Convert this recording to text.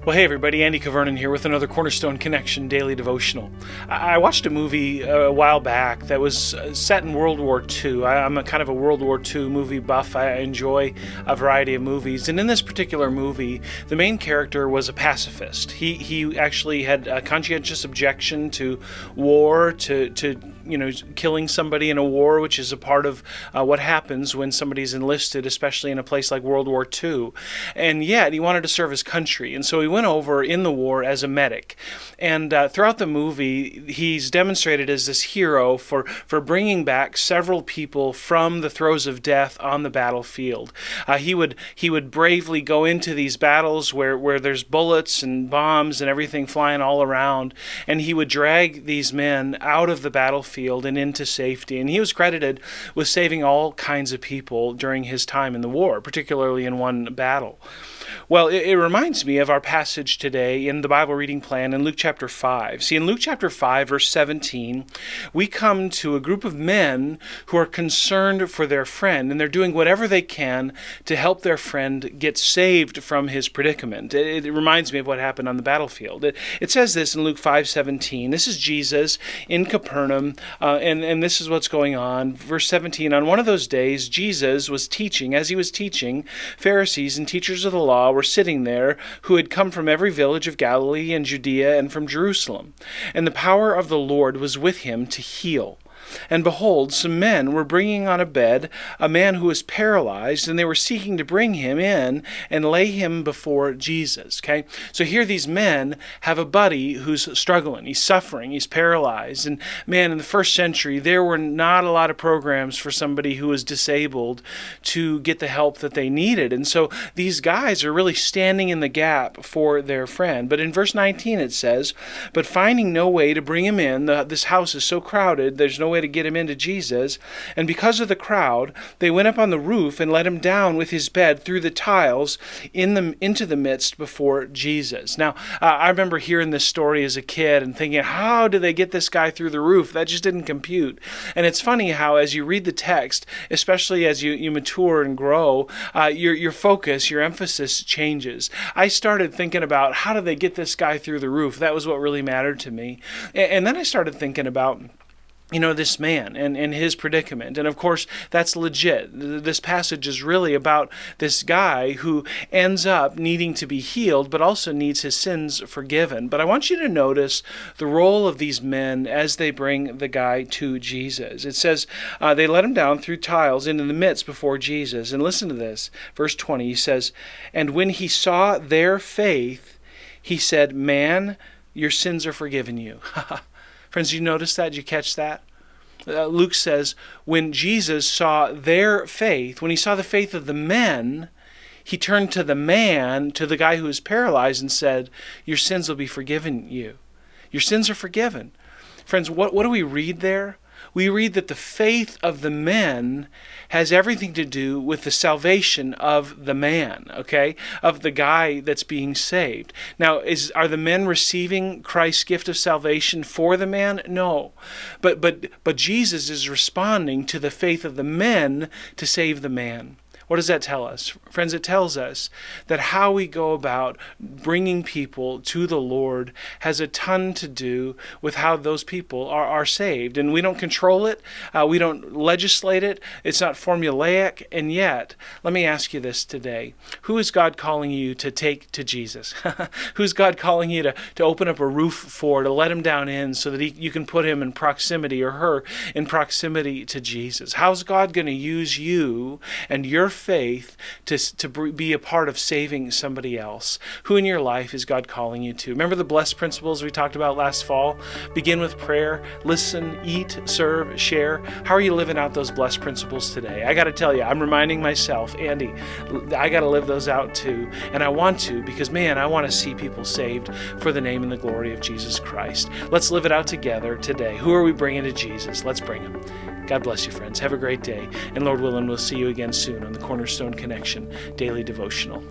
Well, hey everybody, Andy Kvernen here with another Cornerstone Connection daily devotional. I watched a movie a while back that was set in World War II. I'm a kind of a World War II movie buff. I enjoy a variety of movies. And in this particular movie, the main character was a pacifist. He actually had a conscientious objection to war, to killing somebody in a war, which is a part of what happens when somebody's enlisted, especially in a place like World War II. And yet, he wanted to serve his country. And so he went over in the war as a medic. And throughout the movie, he's demonstrated as this hero for bringing back several people from the throes of death on the battlefield. He would bravely go into these battles where there's bullets and bombs and everything flying all around, and he would drag these men out of the battlefield and into safety. And he was credited with saving all kinds of people during his time in the war, particularly in one battle. Well, it reminds me of our passage today in the Bible reading plan in Luke chapter 5. See, in Luke chapter 5, verse 17, we come to a group of men who are concerned for their friend, and they're doing whatever they can to help their friend get saved from his predicament. It reminds me of what happened on the battlefield. It says this in Luke 5:17. This is Jesus in Capernaum, and this is what's going on. Verse 17, on one of those days, Jesus was teaching. As he was teaching, Pharisees and teachers of the law were sitting there, who had come from every village of Galilee and Judea and from Jerusalem. And the power of the Lord was with him to heal. And behold, some men were bringing on a bed a man who was paralyzed, and they were seeking to bring him in and lay him before Jesus. Okay? So here these men have a buddy who's struggling. He's suffering. He's paralyzed. And man, in the first century, there were not a lot of programs for somebody who was disabled to get the help that they needed. And so these guys are really standing in the gap for their friend. But in verse 19 it says, but finding no way to bring him in, this house is so crowded, there's no way to get him into Jesus, and because of the crowd, they went up on the roof and let him down with his bed through the tiles into the midst before Jesus. Now, I remember hearing this story as a kid and thinking, how did they get this guy through the roof? That just didn't compute. And it's funny how, as you read the text, especially as you mature and grow, your focus, your emphasis changes. I started thinking about, how did they get this guy through the roof? That was what really mattered to me. And then I started thinking about this man and his predicament. And of course, that's legit. This passage is really about this guy who ends up needing to be healed, but also needs his sins forgiven. But I want you to notice the role of these men as they bring the guy to Jesus. It says, they let him down through tiles into the midst before Jesus. And listen to this. Verse 20, he says, and when he saw their faith, he said, man, your sins are forgiven you. Friends, did you notice that? Did you catch that? Luke says, when Jesus saw their faith, when he saw the faith of the men, he turned to the man, to the guy who was paralyzed, and said, your sins will be forgiven you. Your sins are forgiven. Friends, what do we read there? We read that the faith of the men has everything to do with the salvation of the man, okay? Of the guy that's being saved. Now, are the men receiving Christ's gift of salvation for the man? No. But Jesus is responding to the faith of the men to save the man. What does that tell us? Friends, it tells us that how we go about bringing people to the Lord has a ton to do with how those people are saved. And we don't control it. We don't legislate it. It's not formulaic. And yet, let me ask you this today. Who is God calling you to take to Jesus? Who's God calling you to open up a roof for, to let him down in so that you can put him in proximity, or her in proximity to Jesus? How's God going to use you and your faith to be a part of saving somebody else? Who in your life is God calling you to? Remember the blessed principles we talked about last fall? Begin with prayer, listen, eat, serve, share. How are you living out those blessed principles today? I got to tell you, I'm reminding myself, Andy, I got to live those out too. And I want to, because man, I want to see people saved for the name and the glory of Jesus Christ. Let's live it out together today. Who are we bringing to Jesus? Let's bring him. God bless you, friends. Have a great day. And Lord willing, we'll see you again soon on the Cornerstone Connection Daily Devotional.